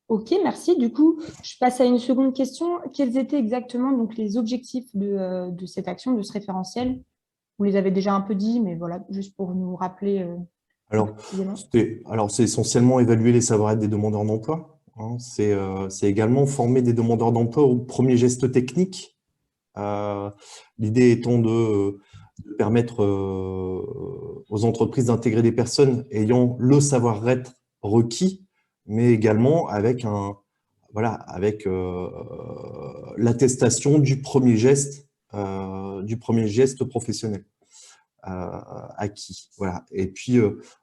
Ok, merci. Du coup, je passe à une seconde question. Quels étaient exactement donc, les objectifs de cette action, de ce référentiel? Vous les avez déjà un peu dit, mais voilà, juste pour nous rappeler plus Alors, précisément. c'est essentiellement évaluer les savoir-être des demandeurs d'emploi, hein. C'est également former des demandeurs d'emploi au premier geste technique. L'idée étant de permettre aux entreprises d'intégrer des personnes ayant le savoir-être requis, mais également avec avec l'attestation du premier geste professionnel acquis. Voilà. Et puis,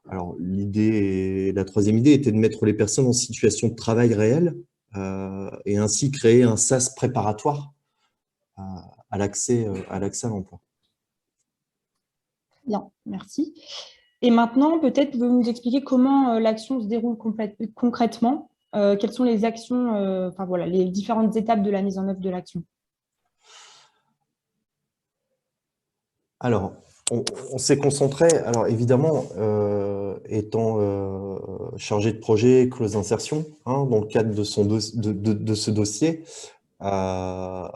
alors la troisième idée était de mettre les personnes en situation de travail réel et ainsi créer un sas préparatoire à l'accès à l'emploi. Bien, merci. Et maintenant, peut-être pouvez-vous nous expliquer comment l'action se déroule concrètement? Quelles sont les actions, enfin voilà, les différentes étapes de la mise en œuvre de l'action? Alors, on s'est concentré, alors évidemment, étant chargé de projet Close Insertion, hein, dans le cadre de ce dossier, euh,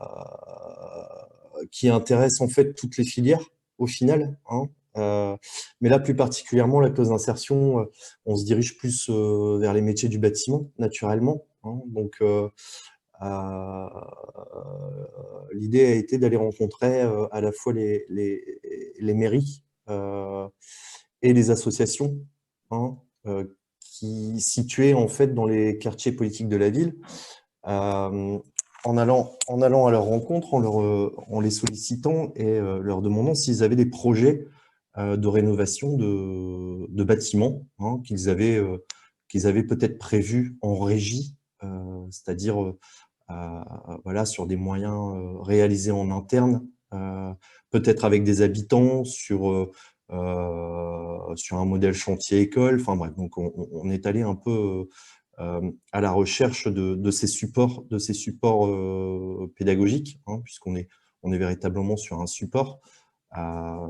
qui intéresse en fait toutes les filières au final, hein. Mais là, plus particulièrement, la Close Insertion, on se dirige plus vers les métiers du bâtiment, naturellement, hein. Donc, euh, l'idée a été d'aller rencontrer à la fois les mairies et les associations, hein, qui situaient en fait dans les quartiers politiques de la ville, euh, en allant à leur rencontre, en les sollicitant et leur demandant s'ils avaient des projets de rénovation de bâtiments, hein, qu'ils avaient peut-être prévus en régie, c'est-à-dire voilà, sur des moyens réalisés en interne, peut-être avec des habitants, sur un modèle chantier-école. Enfin bref, donc on est allé un peu à la recherche de ces supports pédagogiques, hein, on est véritablement sur un support. Euh,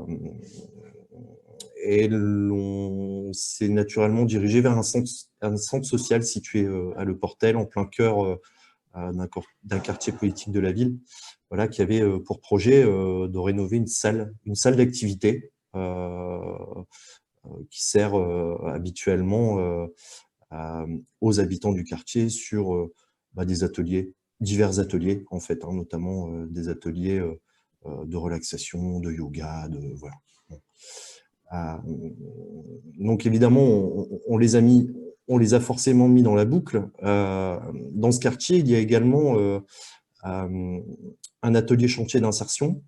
et on s'est naturellement dirigé vers un centre social situé à Le Portel, en plein cœur d'un quartier politique de la ville, voilà, qui avait pour projet de rénover une salle d'activité qui sert habituellement aux habitants du quartier sur des ateliers, divers ateliers en fait, hein, notamment des ateliers de relaxation, de yoga, voilà. Bon. Donc évidemment, on les a forcément mis dans la boucle. Dans ce quartier, il y a également un atelier chantier d'insertion,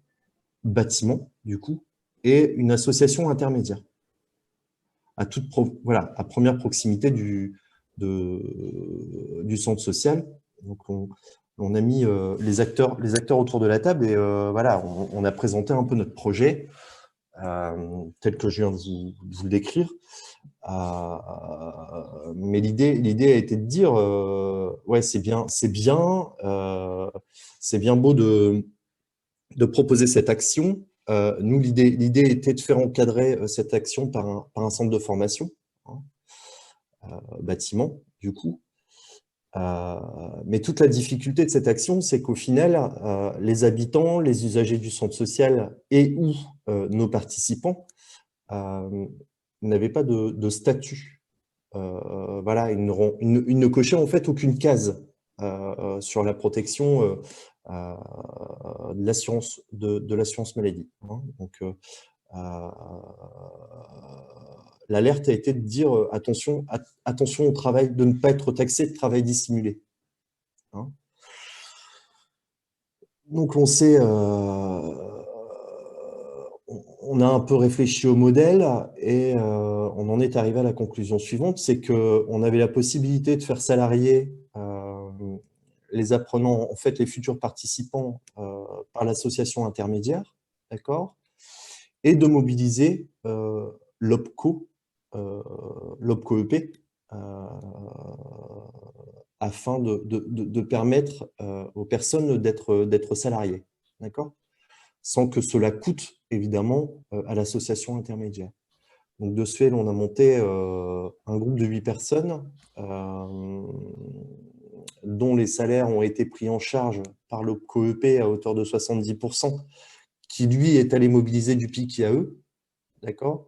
bâtiment du coup, et une association intermédiaire, voilà, à première proximité du centre social. Donc on a mis les acteurs autour de la table et voilà, on a présenté un peu notre projet tel que je viens de vous le décrire. Mais l'idée a été de dire, ouais, c'est bien beau de proposer cette action. Nous, l'idée était de faire encadrer cette action par un centre de formation, hein, bâtiment, du coup. Mais toute la difficulté de cette action, c'est qu'au final, les habitants, les usagers du centre social et ou nos participants n'avaient pas de statut. Voilà, ils ne cochaient en fait aucune case sur la protection de l'assurance maladie, hein. Donc, l'alerte a été de dire attention au travail, de ne pas être taxé de travail dissimulé, hein. Donc, on a un peu réfléchi au modèle et on en est arrivé à la conclusion suivante, c'est qu'on avait la possibilité de faire salarier les apprenants, en fait, les futurs participants par l'association intermédiaire, d'accord, et de mobiliser l'OPCO, l'OPCO EP, afin de permettre aux personnes d'être salariées, d'accord, sans que cela coûte évidemment à l'association intermédiaire. Donc de ce fait, on a monté un groupe de 8 personnes dont les salaires ont été pris en charge par le COEP à hauteur de 70%, qui lui est allé mobiliser du PIC IAE, d'accord?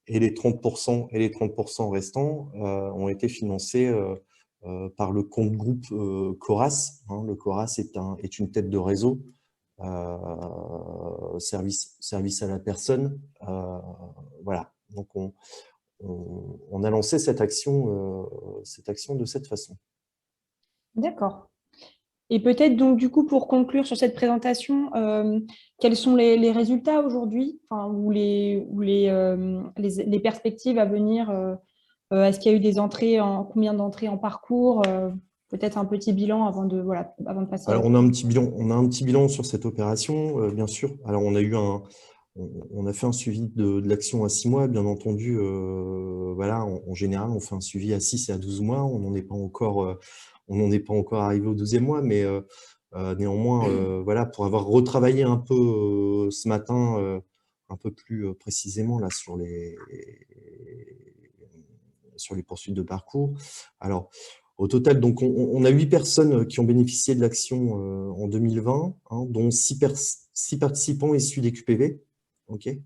Et les 30% restants ont été financés par le compte groupe Coras. Le Coras est une tête de réseau, service à la personne. Voilà. Donc, on a lancé cette action de cette façon. D'accord. Et peut-être donc du coup pour conclure sur cette présentation, quels sont les résultats aujourd'hui, enfin, ou les perspectives à venir est-ce qu'il y a eu des entrées combien d'entrées en parcours peut-être un petit bilan avant de passer à la Alors, on a un petit bilan sur cette opération, bien sûr. Alors, on a fait un suivi de l'action à 6 mois, bien entendu. Voilà, en général, on fait un suivi à 6 et à 12 mois. On n'en est pas encore arrivé au 12e mois, mais néanmoins, voilà, pour avoir retravaillé un peu ce matin, un peu plus précisément là, sur les poursuites de parcours. Alors, au total, donc, on a 8 personnes qui ont bénéficié de l'action en 2020, dont 6 participants issus des QPV. Okay.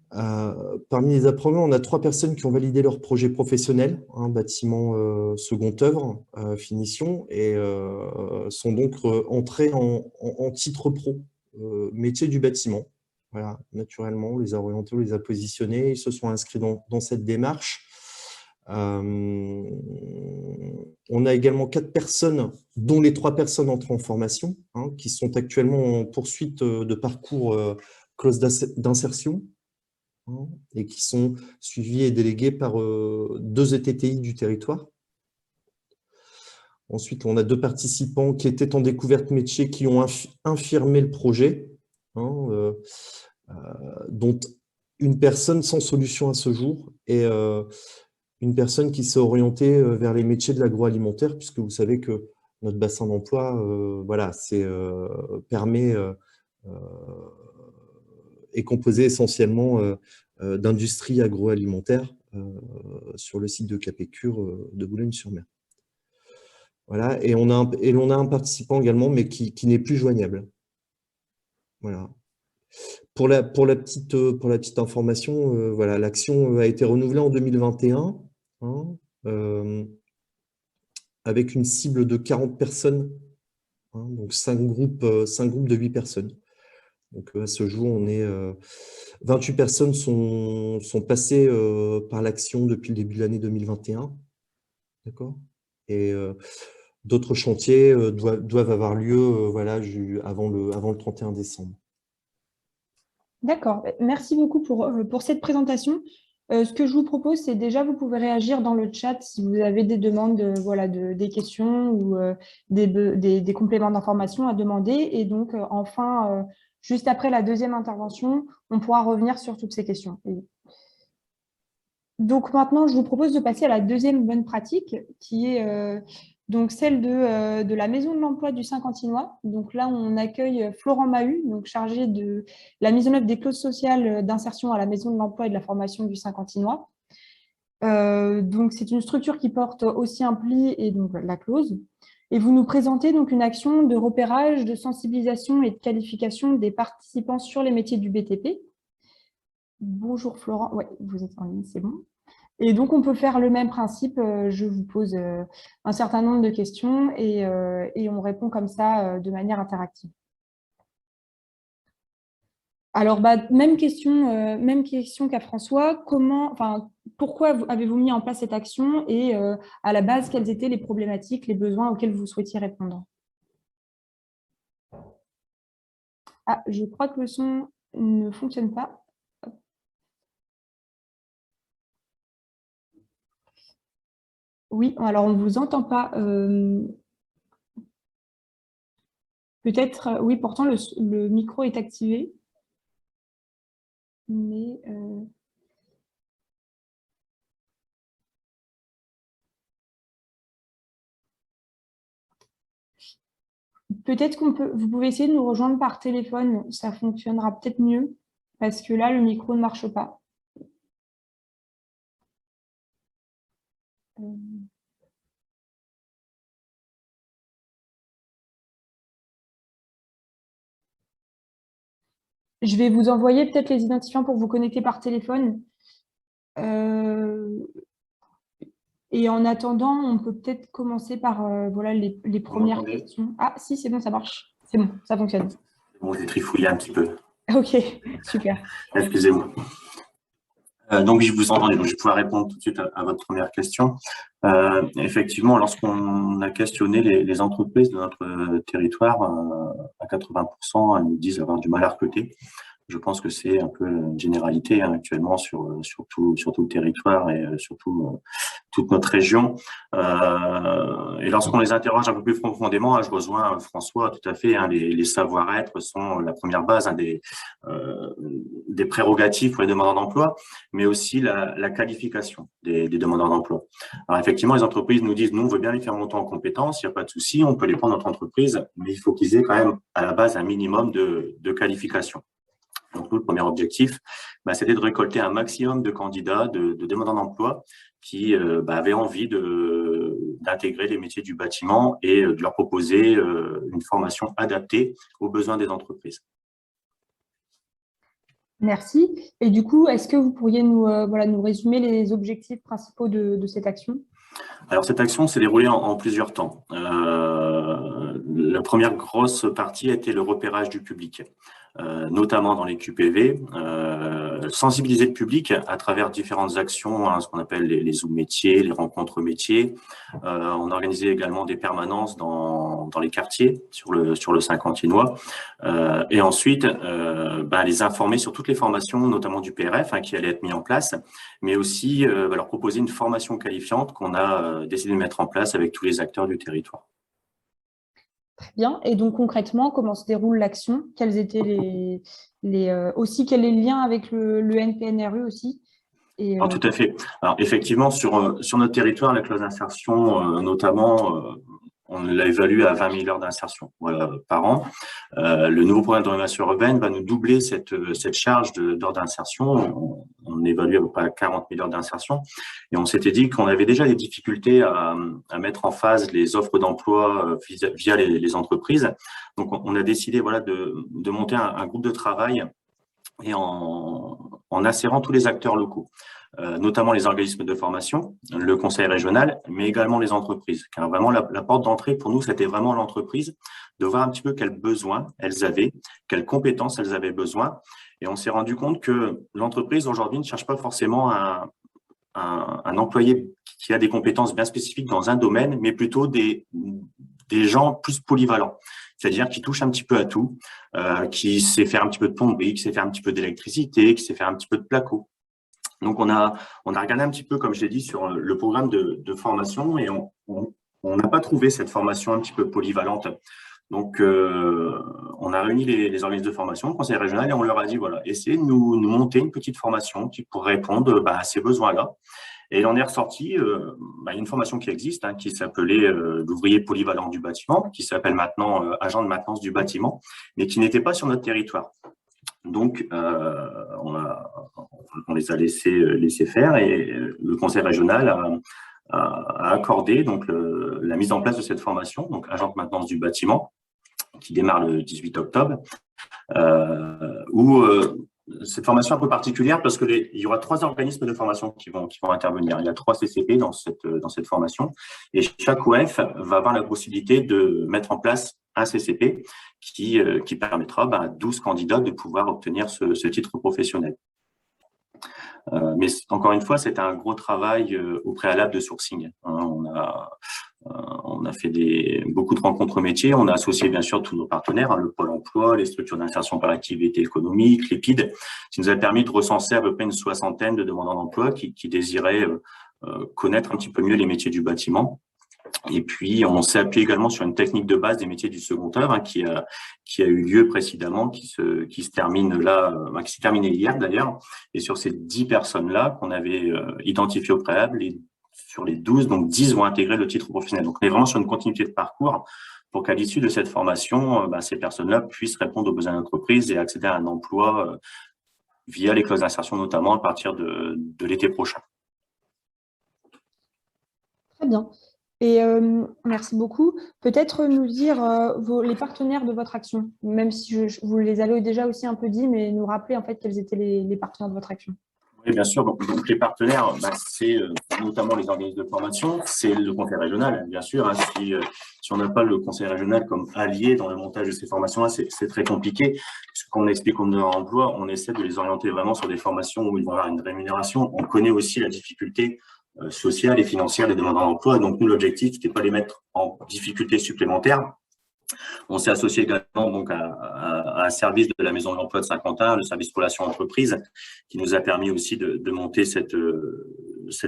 Parmi les apprenants, on a 3 personnes qui ont validé leur projet professionnel, bâtiment second œuvre, finition, et sont donc entrés en titre pro, métier du bâtiment. Voilà, naturellement, on les a orientés, on les a positionnés, ils se sont inscrits dans cette démarche. On a également 4 personnes, dont les 3 personnes entrées en formation, qui sont actuellement en poursuite de parcours clause d'insertion, et qui sont suivis et délégués par 2 ETTI du territoire. Ensuite, on a 2 participants qui étaient en découverte métier, qui ont infirmé le projet, dont une personne sans solution à ce jour, et une personne qui s'est orientée vers les métiers de l'agroalimentaire, puisque vous savez que notre bassin d'emploi est composé essentiellement d'industrie agroalimentaire sur le site de Capécure de Boulogne-sur-Mer. Voilà, et on a un participant également, mais qui n'est plus joignable. Voilà. Pour la petite information, voilà, l'action a été renouvelée en 2021, avec une cible de 40 personnes, donc 5 groupes de 8 personnes. Donc, à ce jour, 28 personnes sont passées par l'action depuis le début de l'année 2021. D'accord ? Et d'autres chantiers doivent avoir lieu voilà, avant le 31 décembre. D'accord. Merci beaucoup pour cette présentation. Ce que je vous propose, c'est déjà, vous pouvez réagir dans le chat si vous avez des demandes, des questions ou des compléments d'information à demander. Et donc, enfin, juste après la deuxième intervention, on pourra revenir sur toutes ces questions. Donc maintenant, je vous propose de passer à la deuxième bonne pratique, qui est donc celle de la Maison de l'Emploi du Saint-Quentinois. Donc là, on accueille Florent Mahut, donc chargé de la mise en œuvre des clauses sociales d'insertion à la Maison de l'Emploi et de la formation du Saint-Quentinois. Donc c'est une structure qui porte aussi un pli et donc la clause. Et vous nous présentez donc une action de repérage, de sensibilisation et de qualification des participants sur les métiers du BTP. Bonjour Florent, ouais, vous êtes en ligne, c'est bon. Et donc, on peut faire le même principe. Je vous pose un certain nombre de questions et on répond comme ça de manière interactive. Alors, même question qu'à François. Pourquoi avez-vous mis en place cette action et à la base, quelles étaient les problématiques, les besoins auxquels vous souhaitiez répondre? Ah, je crois que le son ne fonctionne pas. Oui, alors on ne vous entend pas. Peut-être, oui, pourtant le micro est activé. Mais peut-être vous pouvez essayer de nous rejoindre par téléphone, ça fonctionnera peut-être mieux, parce que là, le micro ne marche pas. Je vais vous envoyer peut-être les identifiants pour vous connecter par téléphone. Et en attendant, on peut peut-être commencer par voilà, les Vous premières m'entendez? questions. Ah, si, c'est bon, ça marche. C'est bon, ça fonctionne. Bon, j'ai trifouillé un petit peu. Ok, super. Excusez-moi. Donc, je vous entendais. Donc, je vais pouvoir répondre tout de suite à votre première question. Effectivement, lorsqu'on a questionné les entreprises de notre territoire, à 80%, elles nous disent avoir du mal à recruter. Je pense que c'est un peu une généralité actuellement sur tout le territoire et surtout toute notre région. Et lorsqu'on les interroge un peu plus profondément, je rejoins François tout à fait, les savoir-être sont la première base des prérogatives pour les demandeurs d'emploi, mais aussi la qualification des demandeurs d'emploi. Alors effectivement, les entreprises nous disent, nous, on veut bien les faire monter en compétences, il n'y a pas de souci, on peut les prendre dans notre entreprise, mais il faut qu'ils aient quand même à la base un minimum de qualification. Donc, nous, le premier objectif, c'était de récolter un maximum de candidats, de demandeurs d'emploi qui avaient envie d'intégrer les métiers du bâtiment et de leur proposer une formation adaptée aux besoins des entreprises. Merci. Et du coup, est-ce que vous pourriez nous résumer les objectifs principaux de cette action? Alors, cette action s'est déroulée en plusieurs temps. La première grosse partie a été le repérage du public, notamment dans les QPV, sensibiliser le public à travers différentes actions, ce qu'on appelle les Zoom métiers, les rencontres métiers. On a organisé également des permanences dans les quartiers sur le Saint-Quentinois. Et ensuite, les informer sur toutes les formations, notamment du PRF, qui allaient être mis en place, mais aussi leur proposer une formation qualifiante qu'on a décidé de mettre en place avec tous les acteurs du territoire. Très bien. Et donc, concrètement, comment se déroule l'action? Quels étaient aussi, quel est le lien avec le NPNRU aussi? Alors, tout à fait. Alors, effectivement, sur notre territoire, la clause d'insertion, notamment, on l'a évalue à 20 000 heures d'insertion par an. Le nouveau programme d'orientation urbaine va nous doubler cette charge d'heures d'insertion. On évalue à peu près à 40 000 heures d'insertion. Et on s'était dit qu'on avait déjà des difficultés à mettre en phase les offres d'emploi via les entreprises. Donc, on a décidé de monter un groupe de travail et en insérant tous les acteurs locaux, notamment les organismes de formation, le conseil régional, mais également les entreprises. Car vraiment, la porte d'entrée pour nous, c'était vraiment l'entreprise, de voir un petit peu quels besoins elles avaient, quelles compétences elles avaient besoin. Et on s'est rendu compte que l'entreprise aujourd'hui ne cherche pas forcément un employé qui a des compétences bien spécifiques dans un domaine, mais plutôt des gens plus polyvalents, c'est-à-dire qui touchent un petit peu à tout, qui sait faire un petit peu de plomberie, qui sait faire un petit peu d'électricité, qui sait faire un petit peu de placo. Donc, on a regardé un petit peu, comme je l'ai dit, sur le programme de formation et on n'a pas trouvé cette formation un petit peu polyvalente. Donc, on a réuni les organismes de formation, le conseil régional, et on leur a dit, voilà, essayez de nous monter une petite formation qui pourrait répondre à ces besoins-là. Et il en est ressorti une formation qui existe, qui s'appelait l'ouvrier polyvalent du bâtiment, qui s'appelle maintenant agent de maintenance du bâtiment, mais qui n'était pas sur notre territoire. Donc, on les a laissés faire et le conseil régional a accordé donc la mise en place de cette formation, donc agent de maintenance du bâtiment, qui démarre le 18 octobre, où cette formation est un peu particulière parce qu'il y aura 3 organismes de formation qui vont intervenir. Il y a 3 CCP dans cette formation et chaque OF va avoir la possibilité de mettre en place un CCP qui permettra à 12 candidats de pouvoir obtenir ce titre professionnel. Mais encore une fois, c'est un gros travail au préalable de sourcing. On a fait beaucoup de rencontres métiers. On a associé bien sûr tous nos partenaires, le Pôle emploi, les structures d'insertion par l'activité économique, l'EPID, qui nous a permis de recenser à peu près une 60aine de demandeurs d'emploi qui désiraient connaître un petit peu mieux les métiers du bâtiment. Et puis, on s'est appuyé également sur une technique de base des métiers du second œuvre qui a eu lieu précédemment, qui se termine là, qui s'est terminé hier d'ailleurs. Et sur ces 10 personnes-là qu'on avait identifiées au préalable, sur les 12, donc 10 vont intégrer le titre professionnel. Donc, on est vraiment sur une continuité de parcours pour qu'à l'issue de cette formation, ces personnes-là puissent répondre aux besoins de l'entreprise et accéder à un emploi via les clauses d'insertion, notamment à partir de l'été prochain. Très bien. Et merci beaucoup. Peut-être nous dire les partenaires de votre action, même si vous les avez déjà aussi un peu dit, mais nous rappeler en fait quels étaient les partenaires de votre action. Oui, bien sûr. Donc les partenaires, c'est notamment les organismes de formation, c'est le conseil régional, bien sûr. Hein. Si on n'a pas le conseil régional comme allié dans le montage de ces formations-là, c'est très compliqué. Parce que quand on explique qu'on demande emploi, on essaie de les orienter vraiment sur des formations où ils vont avoir une rémunération. On connaît aussi la difficulté sociale et financière des demandeurs d'emploi. Donc nous, l'objectif, c'était pas les mettre en difficulté supplémentaire. On s'est associé également donc à un service de la Maison de l'Emploi de Saint-Quentin, le service relations entreprises, qui nous a permis aussi de monter cette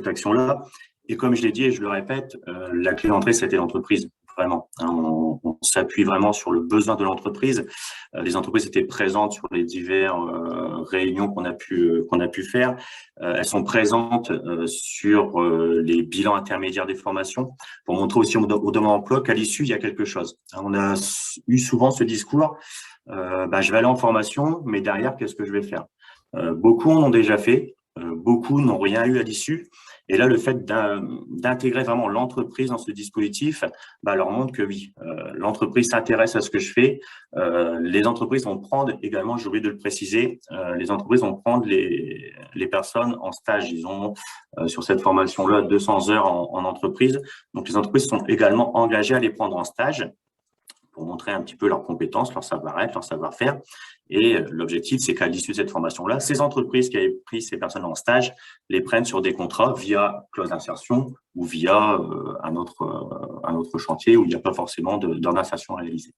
action-là. Et comme je l'ai dit et je le répète, la clé d'entrée, c'était l'entreprise, vraiment. On s'appuie vraiment sur le besoin de l'entreprise. Les entreprises étaient présentes sur les diverses réunions qu'on a pu faire. Elles sont présentes sur les bilans intermédiaires des formations pour montrer aussi au demandeur d'emploi qu'à l'issue, il y a quelque chose. On a eu souvent ce discours, je vais aller en formation, mais derrière, qu'est-ce que je vais faire? Beaucoup en ont déjà fait, beaucoup n'ont rien eu à l'issue. Et là, le fait d'intégrer vraiment l'entreprise dans ce dispositif leur montre que oui, l'entreprise s'intéresse à ce que je fais. Les entreprises vont prendre également, j'ai oublié de le préciser, les entreprises vont prendre les personnes en stage. Ils ont sur cette formation-là 200 heures en entreprise. Donc, les entreprises sont également engagées à les prendre en stage pour montrer un petit peu leurs compétences, leur savoir-être, leur savoir-faire. Et l'objectif, c'est qu'à l'issue de cette formation-là, ces entreprises qui avaient pris ces personnes en stage les prennent sur des contrats via clause d'insertion ou via un autre chantier où il n'y a pas forcément d'heures d'insertion réalisée.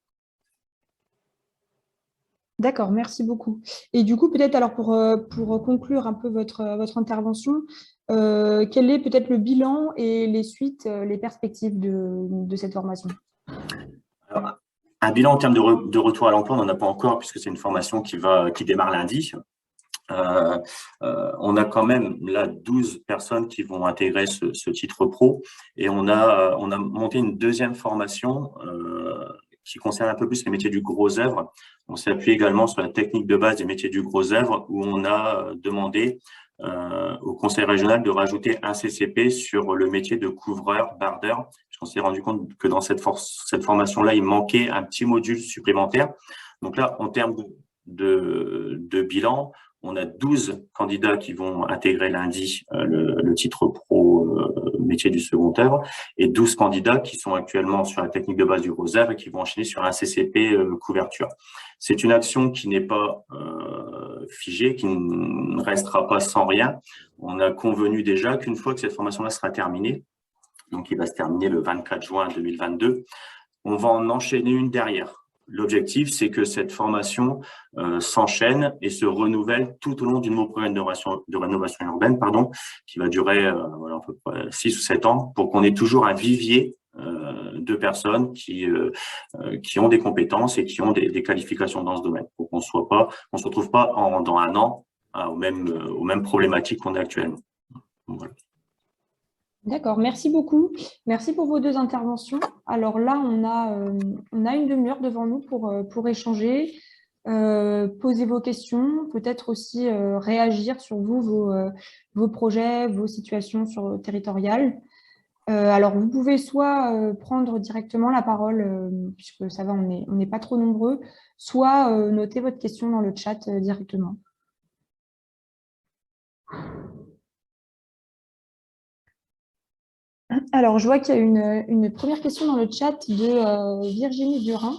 D'accord, merci beaucoup. Et du coup, peut-être alors pour conclure un peu votre intervention, quel est peut-être le bilan et les suites, les perspectives de cette formation? Alors, un bilan en termes de retour à l'emploi, on n'en a pas encore puisque c'est une formation qui démarre lundi. On a quand même là 12 personnes qui vont intégrer ce titre pro et on a monté une deuxième formation qui concerne un peu plus les métiers du gros œuvre. On s'est appuyé également sur la technique de base des métiers du gros œuvre où on a demandé au conseil régional de rajouter un CCP sur le métier de couvreur, bardeur. On s'est rendu compte que dans cette formation-là, il manquait un petit module supplémentaire. Donc là, en termes de bilan, on a 12 candidats qui vont intégrer lundi le titre pro métier du second œuvre et 12 candidats qui sont actuellement sur la technique de base du gros œuvre et qui vont enchaîner sur un CCP couverture. C'est une action qui n'est pas figée, qui ne restera pas sans rien. On a convenu déjà qu'une fois que cette formation-là sera terminée, donc il va se terminer le 24 juin 2022, on va en enchaîner une derrière. L'objectif, c'est que cette formation s'enchaîne et se renouvelle tout au long du nouveau programme de rénovation urbaine, qui va durer à peu près 6 ou 7 ans, pour qu'on ait toujours un vivier de personnes qui ont des compétences et qui ont des qualifications dans ce domaine, pour qu'on se retrouve pas dans un an aux mêmes problématiques qu'on est actuellement. Voilà. D'accord, merci beaucoup. Merci pour vos deux interventions. Alors là, on a une demi-heure devant nous pour échanger, poser vos questions, peut-être aussi réagir sur vos projets, vos situations territoriales. Alors, vous pouvez soit prendre directement la parole, puisque ça va, on n'est pas trop nombreux, soit noter votre question dans le chat directement. Alors, je vois qu'il y a une première question dans le chat de Virginie Durin.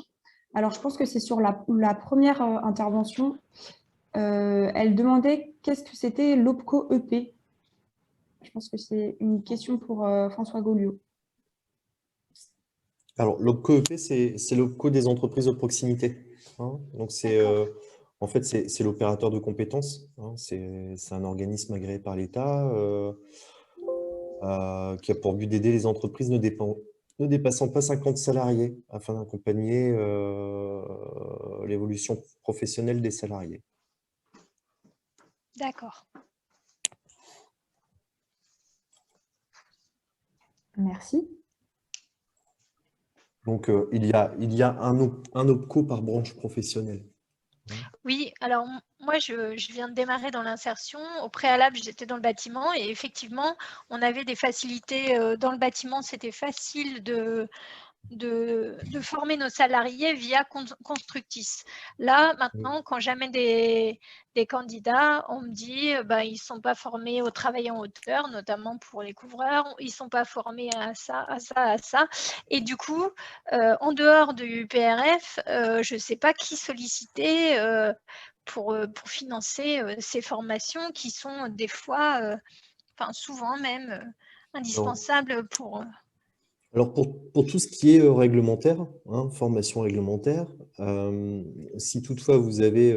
Alors, je pense que c'est sur la première intervention. Elle demandait qu'est-ce que c'était l'OPCO EP. Je pense que c'est une question pour François Gauliot. Alors, l'OPCO EP, c'est l'OPCO des entreprises de proximité. Hein. Donc, en fait, c'est l'opérateur de compétences. Hein. C'est un organisme agréé par l'État qui a pour but d'aider les entreprises ne dépassant pas 50 salariés afin d'accompagner l'évolution professionnelle des salariés. D'accord. Merci. Donc, il y a un OPCO par branche professionnelle. Oui, alors moi, je viens de démarrer dans l'insertion. Au préalable, j'étais dans le bâtiment et effectivement, on avait des facilités dans le bâtiment. C'était facile de former nos salariés via Constructis. Là, maintenant, quand j'amène des candidats, on me dit ils ne sont pas formés au travail en hauteur, notamment pour les couvreurs, ils ne sont pas formés à ça, à ça, à ça. Et du coup, en dehors du PRF, je ne sais pas qui solliciter pour financer ces formations qui sont des fois, souvent même, indispensables pour… Alors, pour tout ce qui est réglementaire, hein, formation réglementaire, si toutefois vous avez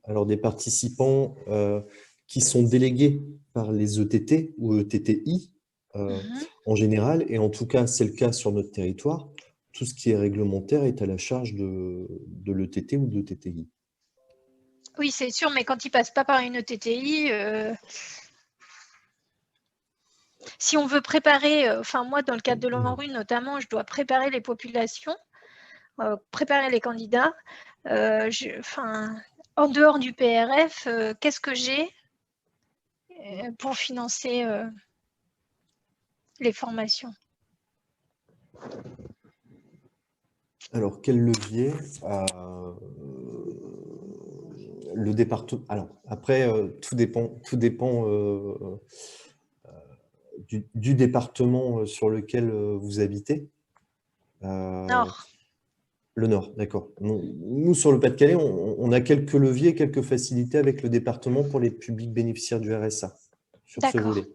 alors des participants qui sont délégués par les ETT ou ETTI en général, et en tout cas, c'est le cas sur notre territoire, tout ce qui est réglementaire est à la charge de l'ETT ou de l'ETTI. Oui, c'est sûr, mais quand ils ne passent pas par une ETTI… Si on veut préparer, moi, dans le cadre de l'ANRU notamment, je dois préparer les populations, préparer les candidats. En dehors du PRF, qu'est-ce que j'ai pour financer les formations? Alors, quel levier le département. Alors, après, tout dépend du département sur lequel vous habitez. Nord. Le Nord, d'accord. Nous, sur le Pas-de-Calais, on a quelques leviers, quelques facilités avec le département pour les publics bénéficiaires du RSA, sur ce volet.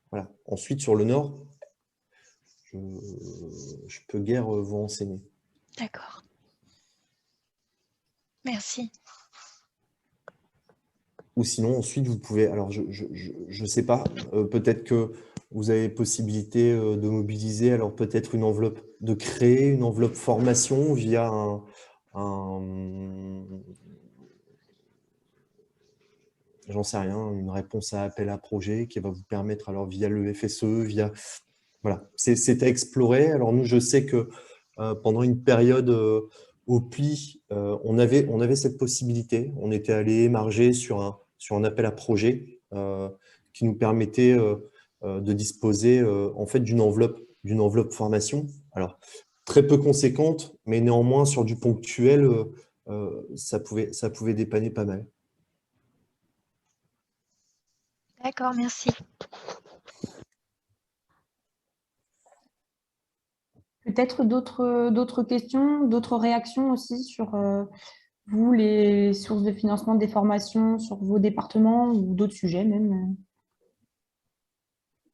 Voilà. Ensuite, sur le Nord, je peux guère vous renseigner. D'accord. Merci. Ou sinon, ensuite, vous pouvez… Alors, je ne sais pas, peut-être que vous avez possibilité de mobiliser, alors peut-être une enveloppe, de créer une enveloppe formation via j'en sais rien, une réponse à appel à projet qui va vous permettre, alors via le FSE, via… Voilà, c'est à explorer. Alors nous, je sais que pendant une période au PLI, on avait cette possibilité. On était allé émarger sur un appel à projet qui nous permettait de disposer en fait d'une enveloppe formation. Alors, très peu conséquente, mais néanmoins sur du ponctuel, ça pouvait dépanner pas mal. D'accord, merci. Peut-être d'autres questions, d'autres réactions aussi sur vous, les sources de financement des formations, sur vos départements ou d'autres sujets même.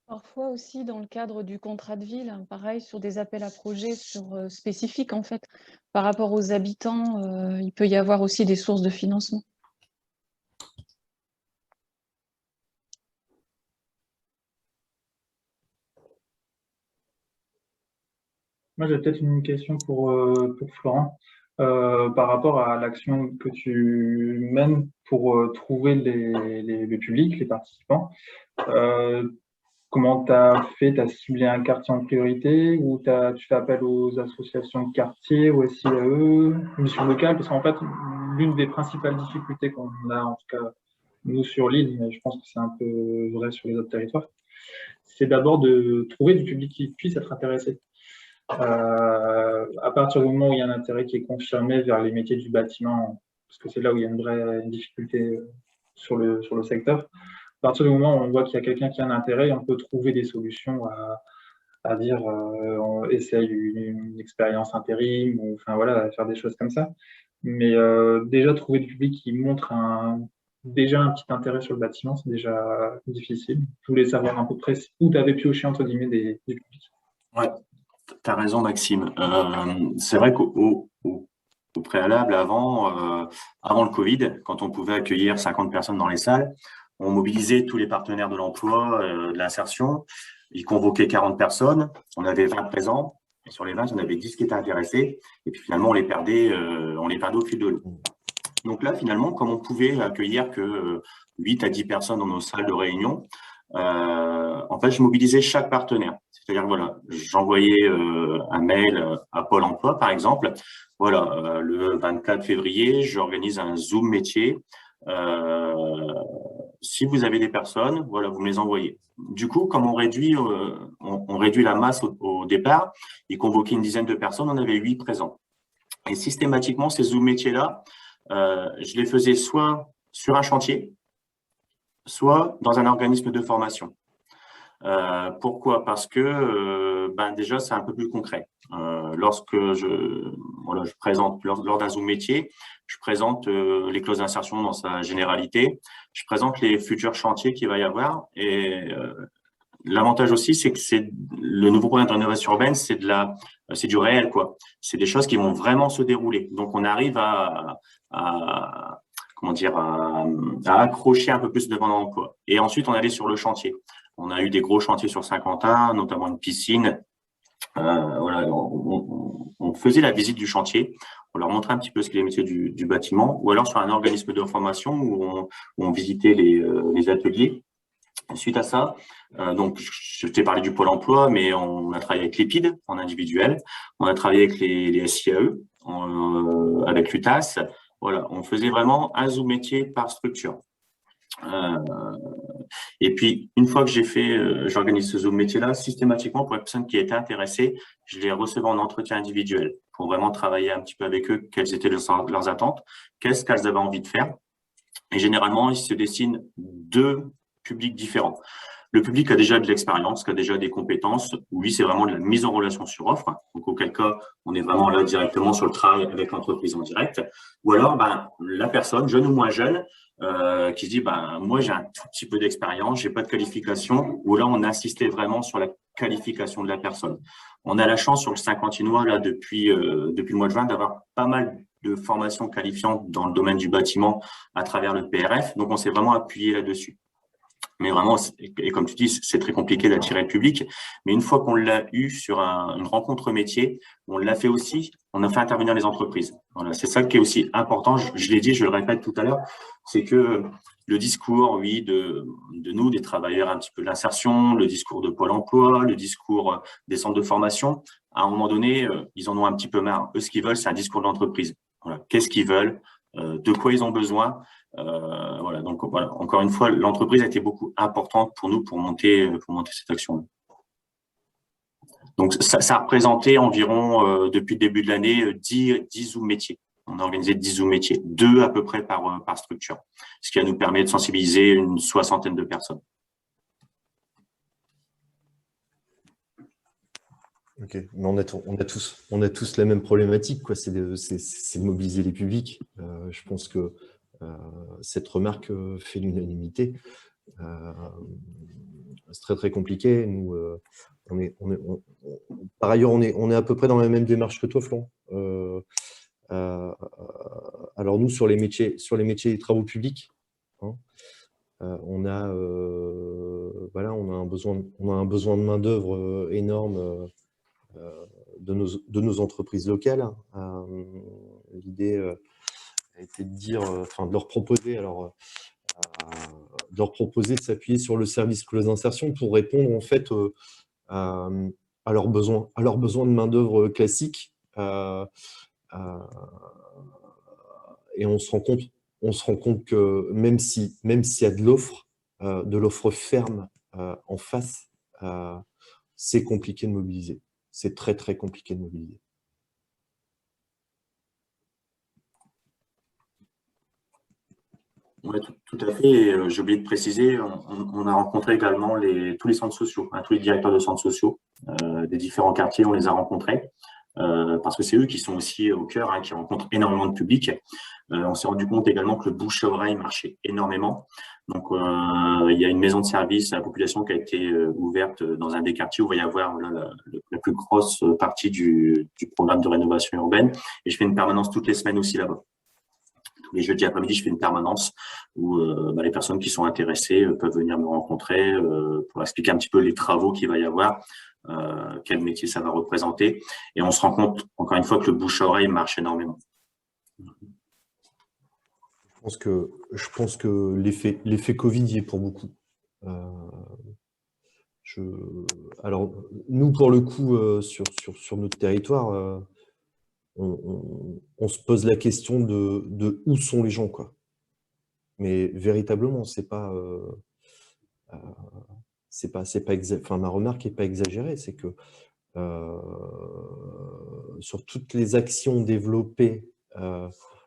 Parfois aussi dans le cadre du contrat de ville, hein, pareil, sur des appels à projets spécifiques en fait. Par rapport aux habitants, il peut y avoir aussi des sources de financement. Moi, j'ai peut-être une question pour Florent. Par rapport à l'action que tu mènes pour trouver le public, les participants. Comment tu as fait? Tu as ciblé un quartier en priorité ou tu fais appel aux associations de quartier, aux SIAE, missions locales? Parce qu'en fait, l'une des principales difficultés qu'on a, en tout cas nous sur l'île, mais je pense que c'est un peu vrai sur les autres territoires, c'est d'abord de trouver du public qui puisse être intéressé. À partir du moment où il y a un intérêt qui est confirmé vers les métiers du bâtiment, parce que c'est là où il y a une vraie difficulté sur le secteur, à partir du moment où on voit qu'il y a quelqu'un qui a un intérêt, on peut trouver des solutions à dire on essaye une expérience intérim, ou enfin voilà, faire des choses comme ça. Mais déjà trouver du public qui montre déjà un petit intérêt sur le bâtiment, c'est déjà difficile. Je voulais savoir à peu près où tu avais pioché entre guillemets du public. Ouais, tu as raison Maxime. C'est vrai qu'au préalable, avant le Covid, quand on pouvait accueillir 50 personnes dans les salles, on mobilisait tous les partenaires de l'emploi, de l'insertion. Ils convoquaient 40 personnes. On avait 20 présents. Et sur les 20, on avait 10 qui étaient intéressés. Et puis finalement, on les perdait au fil de l'eau. Donc là, finalement, comme on pouvait accueillir que 8 à 10 personnes dans nos salles de réunion, en fait, je mobilisais chaque partenaire. C'est-à-dire, voilà, j'envoyais un mail à Pôle emploi, par exemple. Voilà, le 24 février, j'organise un Zoom métier. Si vous avez des personnes, voilà, vous me les envoyez. Du coup, comme on réduit la masse au départ, et convoquait une dizaine de personnes, on avait 8 présents. Et systématiquement, ces Zoom métiers-là, je les faisais soit sur un chantier, soit dans un organisme de formation. Pourquoi? Parce que déjà, c'est un peu plus concret. Lorsque je présente, lors d'un Zoom métier, je présente les clauses d'insertion dans sa généralité, je présente les futurs chantiers qu'il va y avoir. Et l'avantage aussi, c'est que le nouveau programme de rénovation urbaine, c'est du réel, quoi. C'est des choses qui vont vraiment se dérouler. Donc, on arrive à accrocher un peu plus de demandeurs d'emploi. Et ensuite, on allait sur le chantier. On a eu des gros chantiers sur Saint-Quentin, notamment une piscine. Voilà, on faisait la visite du chantier, on leur montrait un petit peu ce qu'est les métiers du bâtiment, ou alors sur un organisme de formation où on visitait les ateliers. Suite à ça, donc je t'ai parlé du Pôle emploi, mais on a travaillé avec l'EPID en individuel, on a travaillé avec les SIAE, avec l'UTAS. Voilà, on faisait vraiment un Zoom métier par structure. Et puis, une fois que j'organise ce Zoom métier-là, systématiquement, pour les personnes qui étaient intéressées, je les recevais en entretien individuel pour vraiment travailler un petit peu avec eux, quelles étaient leurs attentes, qu'est-ce qu'elles avaient envie de faire. Et généralement, il se dessine 2 publics différents. Le public a déjà de l'expérience, qui a déjà des compétences. Oui, c'est vraiment de la mise en relation sur offre. Donc, auquel cas, on est vraiment là directement sur le travail avec l'entreprise en direct. Ou alors, la personne, jeune ou moins jeune, qui se dit, moi, j'ai un tout petit peu d'expérience, j'ai pas de qualification. Ou là, on a insisté vraiment sur la qualification de la personne. On a la chance sur le Saint-Quentinois, là, depuis le mois de juin, d'avoir pas mal de formations qualifiantes dans le domaine du bâtiment à travers le PRF. Donc, on s'est vraiment appuyé là-dessus. Mais vraiment, et comme tu dis, c'est très compliqué d'attirer le public. Mais une fois qu'on l'a eu sur une rencontre métier, on l'a fait aussi, on a fait intervenir les entreprises. Voilà, c'est ça qui est aussi important. Je l'ai dit, je le répète tout à l'heure, c'est que le discours, oui, de nous, des travailleurs un petit peu de l'insertion, le discours de Pôle emploi, le discours des centres de formation, à un moment donné, ils en ont un petit peu marre. Eux, ce qu'ils veulent, c'est un discours de l'entreprise. Voilà, qu'est-ce qu'ils veulent, de quoi ils ont besoin. Voilà, donc voilà, encore une fois, l'entreprise a été beaucoup importante pour nous pour monter cette action. Donc ça a représenté environ depuis le début de l'année 10 Zoom métiers. On a organisé 10 Zoom métiers, 2 à peu près par structure, ce qui nous permet de sensibiliser une 60aine de personnes. Ok, mais on a tous la même problématique, quoi. C'est de mobiliser les publics. Je pense que cette remarque fait l'unanimité. C'est très très compliqué. Nous, par ailleurs, on est à peu près dans la même démarche que toi, Florent. Alors nous, sur les métiers des travaux publics, hein, on a un besoin de main d'œuvre énorme de nos entreprises locales. L'idée a été de leur proposer, de s'appuyer sur le service clause d'insertion pour répondre en fait à leurs besoins de main d'œuvre classique. Et on se rend compte que même s'il y a de l'offre ferme en face, c'est compliqué de mobiliser. C'est très très compliqué de mobiliser. Oui, tout à fait. J'ai oublié de préciser, on a rencontré également tous les centres sociaux, tous les directeurs de centres sociaux des différents quartiers, on les a rencontrés. Parce que c'est eux qui sont aussi au cœur, qui rencontrent énormément de public. On s'est rendu compte également que le bouche à oreille marchait énormément. Donc, il y a une maison de service à la population qui a été ouverte dans un des quartiers où il va y avoir la plus grosse partie du programme de rénovation urbaine. Et je fais une permanence toutes les semaines aussi là-bas. Tous les jeudis après-midi, je fais une permanence où les personnes qui sont intéressées peuvent venir me rencontrer pour expliquer un petit peu les travaux qu'il va y avoir. Quel métier ça va représenter, et on se rend compte encore une fois que le bouche à oreille marche énormément. Je pense que l'effet Covid y est pour beaucoup. Alors, nous, pour le coup, sur notre territoire, on se pose la question de où sont les gens, quoi. Mais véritablement, enfin, ma remarque n'est pas exagérée, c'est que sur toutes les actions développées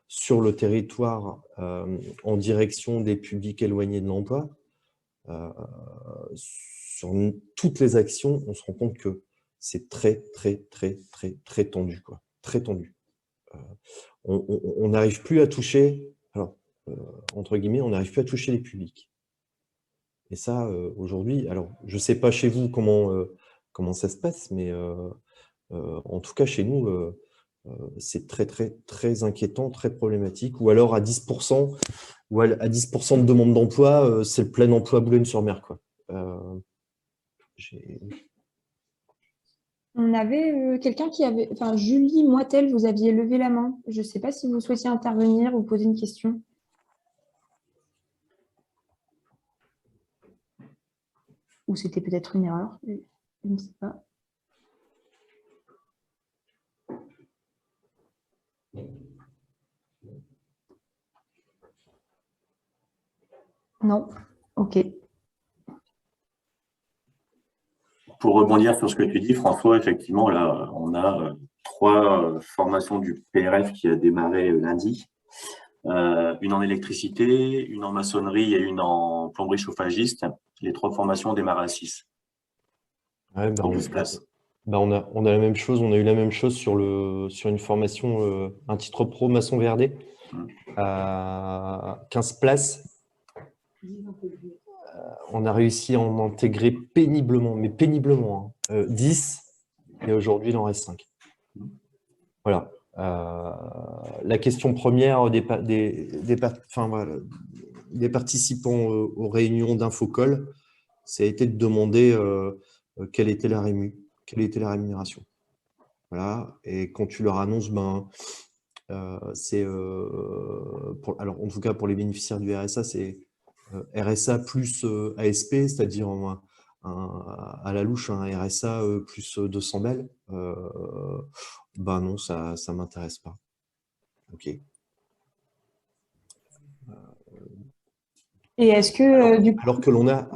sur le territoire en direction des publics éloignés de l'emploi, sur toutes les actions, on se rend compte que c'est très tendu, quoi. Très tendu. On n'arrive plus à toucher, alors, entre guillemets, on n'arrive plus à toucher les publics. Et ça, aujourd'hui, alors, je ne sais pas chez vous comment ça se passe, mais en tout cas, chez nous, c'est très inquiétant, très problématique. Ou alors, à 10%, à 10% de demande d'emploi, c'est le plein emploi Boulogne-sur-Mer, quoi. On avait quelqu'un qui avait... Enfin, Julie Moitel, vous aviez levé la main. Je ne sais pas si vous souhaitiez intervenir ou poser une question. Ou c'était peut-être une erreur, je ne sais pas. Non, ok. Pour rebondir sur ce que tu dis, François, effectivement, là, on a 3 formations du PRF qui a démarré lundi. Une en électricité, une en maçonnerie et une en plomberie chauffagiste. Les 3 formations ont démarré à 6. Ouais, on a la même chose. On a eu la même chose sur une formation, un titre pro maçon VRD, à 15 places. On a réussi à en intégrer péniblement, mais péniblement, 10, et aujourd'hui, il en reste 5. Voilà. La question première des participants aux réunions d'Infocol, ça a été de demander quelle était la rémunération. Voilà. Et quand tu leur annonces, c'est alors en tout cas pour les bénéficiaires du RSA, c'est RSA plus ASP, c'est-à-dire à la louche un RSA plus 200 balles. Non, ça ne m'intéresse pas. Ok. Et est-ce que alors que l'on a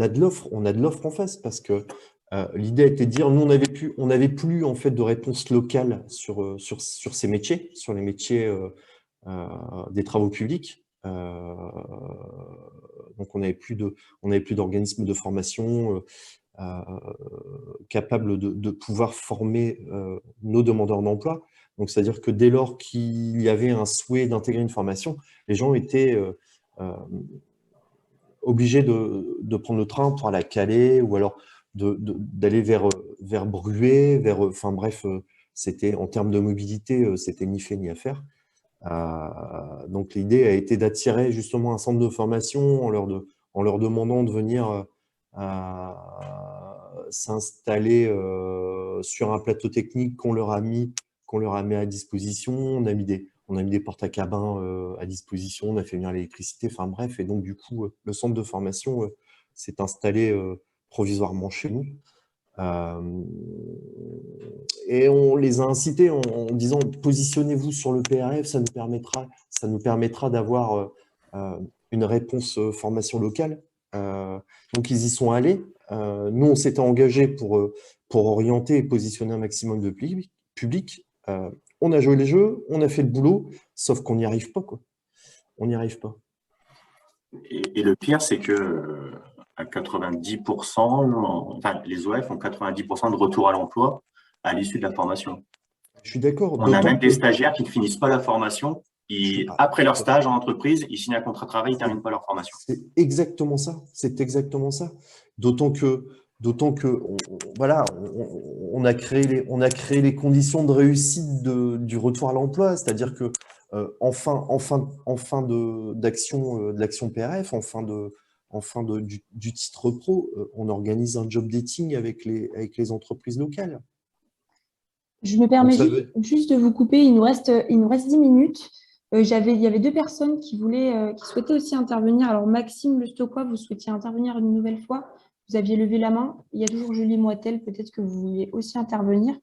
de l'offre en face, parce que l'idée était de dire, nous on n'avait plus en fait de réponse locale sur ces métiers, sur les métiers des travaux publics. Donc on n'avait plus d'organismes de formation capables de pouvoir former nos demandeurs d'emploi. Donc c'est-à-dire que dès lors qu'il y avait un souhait d'intégrer une formation, les gens étaient obligés de prendre le train pour aller à Calais, ou alors d'aller vers Bruay, enfin bref, c'était en termes de mobilité, c'était ni fait ni à faire. Donc l'idée a été d'attirer justement un centre de formation en leur demandant de venir s'installer sur un plateau technique qu'on leur a mis à disposition. On a mis des porte-à-cabins à disposition, on a fait venir l'électricité, enfin bref, et donc du coup le centre de formation s'est installé provisoirement chez nous. Et on les a incités en disant, positionnez-vous sur le PRF, ça nous permettra d'avoir une réponse formation locale. Donc ils y sont allés. Nous, on s'était engagés pour orienter et positionner un maximum de public. On a joué les jeux, on a fait le boulot, sauf qu'on n'y arrive pas, quoi. On n'y arrive pas. Et le pire, c'est que à 90%, enfin, les OF ont 90% de retour à l'emploi à l'issue de la formation. Je suis d'accord. On a même des stagiaires qui ne finissent pas la formation. Après leur stage en entreprise, ils signent un contrat de travail, ils ne terminent pas leur formation. C'est exactement ça. C'est exactement ça. D'autant que voilà, on a créé les conditions de réussite de retour à l'emploi, c'est-à-dire que en fin de l'action PRF, du titre pro, on organise un job dating avec les entreprises locales. Je me permets juste de vous couper, il nous reste 10 minutes. Il y avait deux personnes qui souhaitaient aussi intervenir. Alors, Maxime Le Stocquois, vous souhaitiez intervenir une nouvelle fois. Vous aviez levé la main. Il y a toujours Julie Moitel, peut-être que vous vouliez aussi intervenir.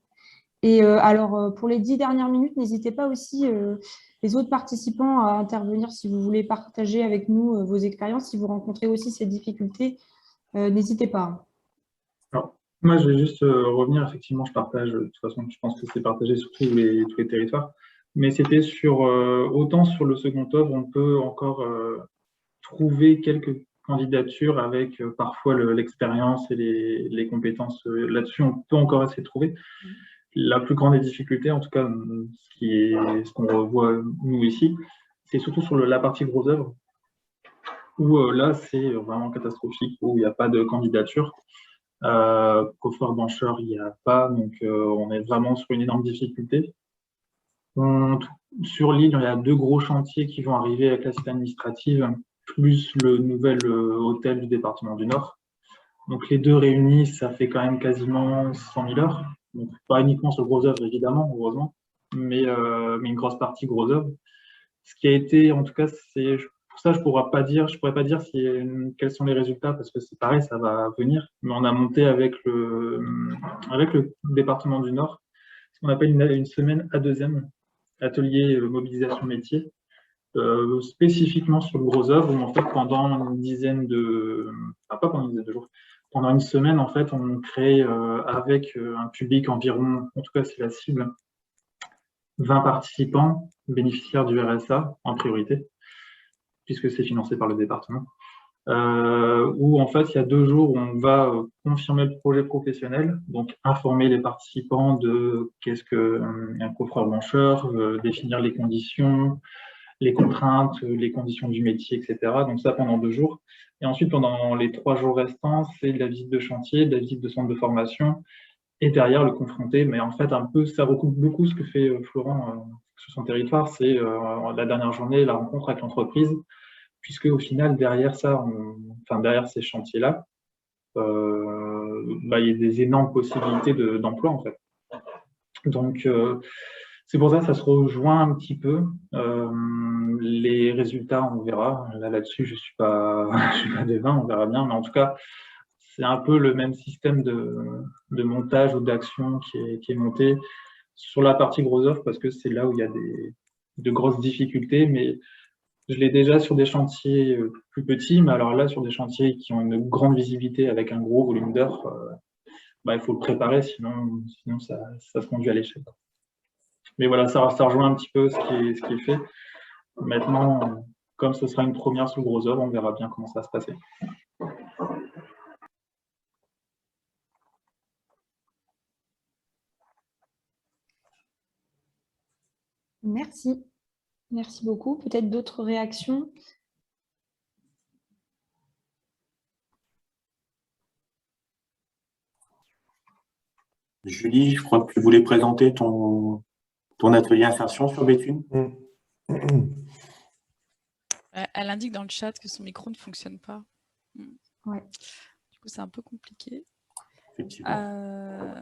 Et alors, pour les 10 dernières minutes, n'hésitez pas aussi, les autres participants, à intervenir si vous voulez partager avec nous vos expériences. Si vous rencontrez aussi ces difficultés, n'hésitez pas. Alors, moi, je vais juste revenir, effectivement, je partage, de toute façon, je pense que c'est partagé sur tous les territoires, mais c'était autant sur le second offre, on peut encore trouver quelques candidatures avec parfois l'expérience et les compétences là-dessus, on peut encore essayer de trouver. La plus grande des difficultés, en tout cas, ce qu'on revoit nous ici, c'est surtout sur la partie gros œuvre, où là, c'est vraiment catastrophique, où il n'y a pas de candidature. Coffreur-bancheur, il n'y a pas, donc on est vraiment sur une énorme difficulté. Sur l'île, il y a 2 gros chantiers qui vont arriver avec la cité administrative, plus le nouvel hôtel du département du Nord. Donc les deux réunis, ça fait quand même quasiment 100 000 heures. Donc pas uniquement sur gros œuvres, évidemment, heureusement, mais une grosse partie gros œuvres. Ce qui a été, en tout cas, pour ça, je ne pourrais pas dire quels sont les résultats, parce que c'est pareil, ça va venir. Mais on a monté avec le département du Nord ce qu'on appelle une semaine A2M, atelier mobilisation métier, spécifiquement sur le gros œuvre, où en fait, pendant une dizaine de jours, pendant une semaine, en fait, on crée avec un public environ, en tout cas c'est la cible, 20 participants bénéficiaires du RSA en priorité, puisque c'est financé par le département, où en fait il y a 2 jours où on va confirmer le projet professionnel, donc informer les participants de qu'est-ce qu'un coffreur-bancheur, définir les conditions, les contraintes, les conditions du métier, etc. Donc ça pendant 2 jours. Et ensuite, pendant les 3 jours restants, c'est de la visite de chantier, de la visite de centre de formation, et derrière le confronter. Mais en fait, ça recoupe beaucoup ce que fait Florent sur son territoire. C'est la dernière journée, la rencontre avec l'entreprise, puisque au final, derrière ces chantiers-là, il y a des énormes possibilités d'emploi, en fait. Donc, c'est pour ça que ça se rejoint un petit peu. Les résultats, on verra. Là-dessus, je suis pas devin, on verra bien. Mais en tout cas, c'est un peu le même système de montage ou d'action qui est monté sur la partie gros œuvre, parce que c'est là où il y a de grosses difficultés. Mais je l'ai déjà sur des chantiers plus petits, mais alors là, sur des chantiers qui ont une grande visibilité avec un gros volume d'heures, il faut le préparer, sinon ça se conduit à l'échec. Mais voilà, ça rejoint un petit peu ce qui est fait. Maintenant, comme ce sera une première sous gros œuvre, on verra bien comment ça va se passer. Merci. Merci beaucoup. Peut-être d'autres réactions? Julie, je crois que tu voulais présenter ton atelier insertion sur Béthune. Elle indique dans le chat que son micro ne fonctionne pas. Ouais. Du coup, c'est un peu compliqué. Effectivement.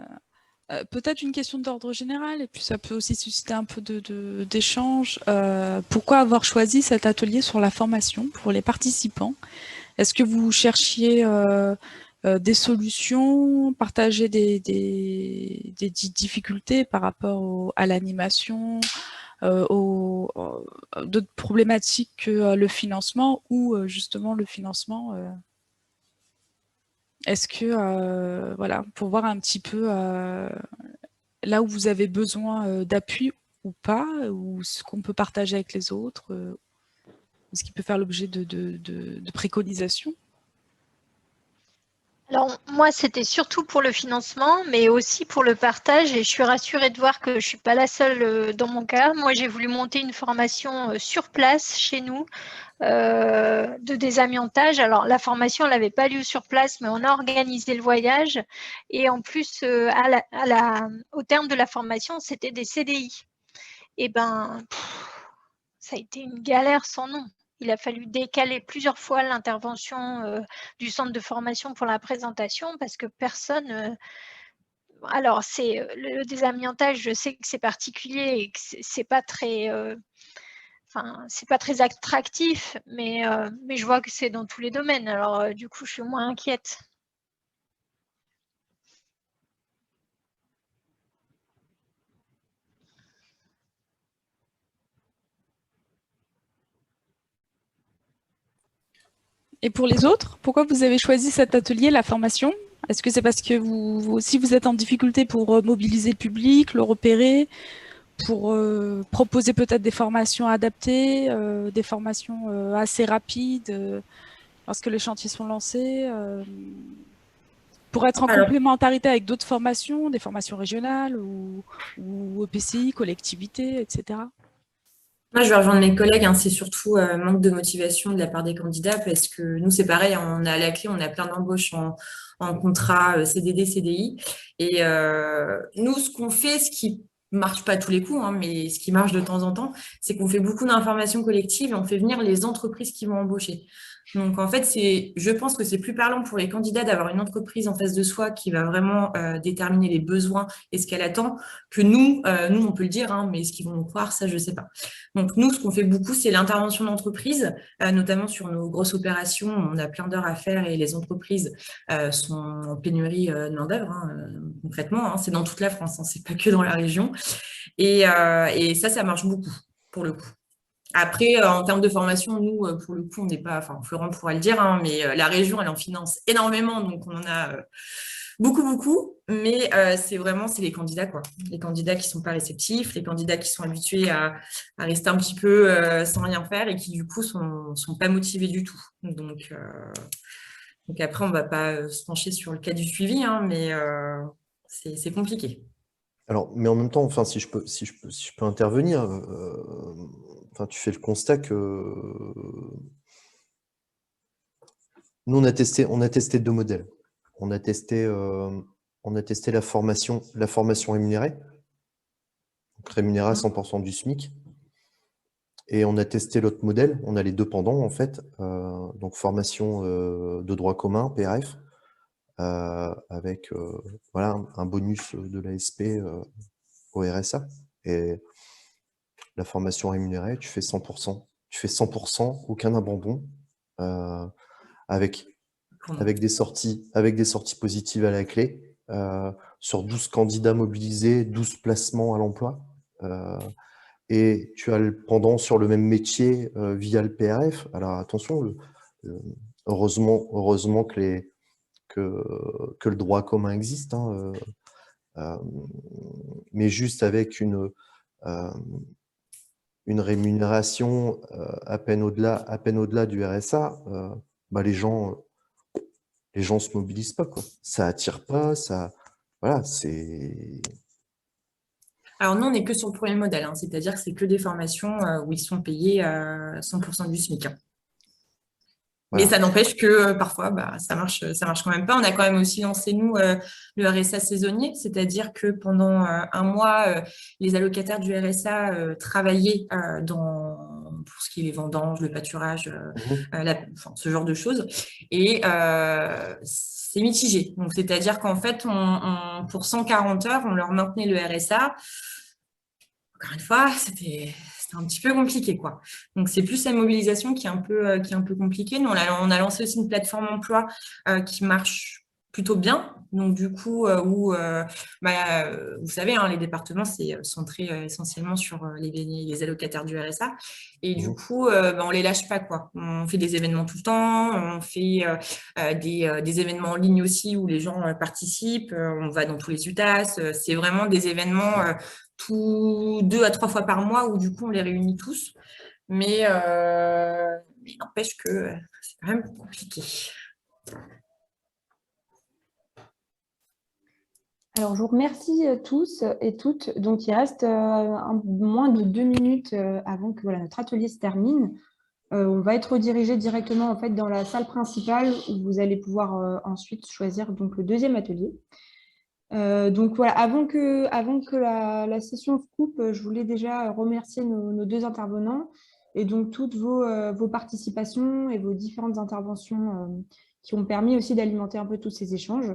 Peut-être une question d'ordre général, et puis ça peut aussi susciter un peu d'échange. Pourquoi avoir choisi cet atelier sur la formation pour les participants? Est-ce que vous cherchiez des solutions, partager des difficultés par rapport à l'animation, d'autres problématiques que le financement, ou justement le financement est-ce que, voilà, pour voir un petit peu là où vous avez besoin d'appui ou pas, ou ce qu'on peut partager avec les autres, ce qui peut faire l'objet de préconisations? Alors, moi, c'était surtout pour le financement, mais aussi pour le partage. Et je suis rassurée de voir que je ne suis pas la seule dans mon cas. Moi, j'ai voulu monter une formation sur place, chez nous, de désamiantage. Alors, la formation, elle n'avait pas lieu sur place, mais on a organisé le voyage. Et en plus, au terme de la formation, c'était des CDI. Et ben, ça a été une galère sans nom. Il a fallu décaler plusieurs fois l'intervention du centre de formation pour la présentation, parce que personne... alors, le désamiantage, je sais que c'est particulier et que c'est pas très... enfin, c'est pas très attractif, mais je vois que c'est dans tous les domaines. Alors, du coup, je suis moins inquiète. Et pour les autres, pourquoi vous avez choisi cet atelier, la formation? Est-ce que c'est parce que vous aussi vous êtes en difficulté pour mobiliser le public, le repérer, pour proposer peut-être des formations adaptées, des formations assez rapides lorsque les chantiers sont lancés, pour être en complémentarité avec d'autres formations, des formations régionales ou EPCI, collectivités, etc. Moi, je vais rejoindre mes collègues, hein, c'est surtout manque de motivation de la part des candidats parce que nous, c'est pareil, on a à la clé, on a plein d'embauches en contrat CDD, CDI. Et nous, ce qu'on fait, ce qui marche pas tous les coups, hein, mais ce qui marche de temps en temps, c'est qu'on fait beaucoup d'informations collectives et on fait venir les entreprises qui vont embaucher. Donc, en fait, je pense que c'est plus parlant pour les candidats d'avoir une entreprise en face de soi qui va vraiment déterminer les besoins et ce qu'elle attend que nous, on peut le dire, hein, mais ce qu'ils vont nous croire, ça, je sais pas. Donc, nous, ce qu'on fait beaucoup, c'est l'intervention d'entreprise, notamment sur nos grosses opérations. On a plein d'heures à faire et les entreprises sont en pénurie de main-d'œuvre, hein, concrètement. Hein, c'est dans toute la France, hein, c'est pas que dans la région. Et ça marche beaucoup, pour le coup. Après, en termes de formation, nous, pour le coup, on n'est pas, enfin, Florent pourra le dire, hein, mais la région, elle en finance énormément, donc on en a beaucoup, mais c'est les candidats, quoi. Les candidats qui sont pas réceptifs, les candidats qui sont habitués à rester un petit peu sans rien faire et qui, du coup, sont pas motivés du tout. Donc après, on va pas se pencher sur le cas du suivi, hein, mais c'est compliqué. Alors, mais en même temps, enfin, si je peux intervenir, enfin, tu fais le constat que nous, on a testé 2 modèles. On a testé la formation rémunérée, donc rémunérée à 100% du SMIC. Et on a testé l'autre modèle, on a les 2 pendants en fait, donc formation de droit commun, PRF, avec voilà, un bonus de l'ASP au RSA. Et la formation rémunérée, tu fais 100%. Tu fais 100%, aucun abandon, avec des sorties positives à la clé, sur 12 candidats mobilisés, 12 placements à l'emploi. Et tu as le pendant sur le même métier via le PRF. Alors attention, heureusement que le droit commun existe, hein, mais juste avec une rémunération à peine au-delà du RSA, bah les gens se mobilisent pas, quoi. Ça attire pas, ça, voilà, c'est. Alors nous, on n'est que sur le premier modèle, hein, c'est-à-dire que c'est que des formations où ils sont payés à 100% du SMIC. Hein. Voilà. Mais ça n'empêche que parfois, ça marche quand même pas. On a quand même aussi lancé, nous, le RSA saisonnier, c'est-à-dire que pendant un mois, les allocataires du RSA travaillaient pour ce qui est les vendanges, le pâturage, ce genre de choses. Et c'est mitigé. Donc, c'est-à-dire qu'en fait, pour 140 heures, on leur maintenait le RSA. Encore une fois, c'était un petit peu compliqué, quoi. Donc, c'est plus la mobilisation qui est un peu compliquée. Nous, on a lancé aussi une plateforme emploi qui marche plutôt bien. Donc, du coup, vous savez, hein, les départements, c'est centré essentiellement sur les allocataires du RSA. Et du coup, on les lâche pas, quoi. On fait des événements tout le temps. On fait des événements en ligne aussi où les gens participent. On va dans tous les UTAS. C'est vraiment des événements 2 à 3 fois par mois où du coup on les réunit tous, mais n'empêche que c'est quand même compliqué. Alors je vous remercie tous et toutes. Donc il reste moins de 2 minutes avant que notre atelier se termine. On va être redirigé directement en fait dans la salle principale où vous allez pouvoir ensuite choisir donc le deuxième atelier. Donc voilà, avant que la session se coupe, je voulais déjà remercier nos 2 intervenants et donc toutes vos participations et vos différentes interventions qui ont permis aussi d'alimenter un peu tous ces échanges.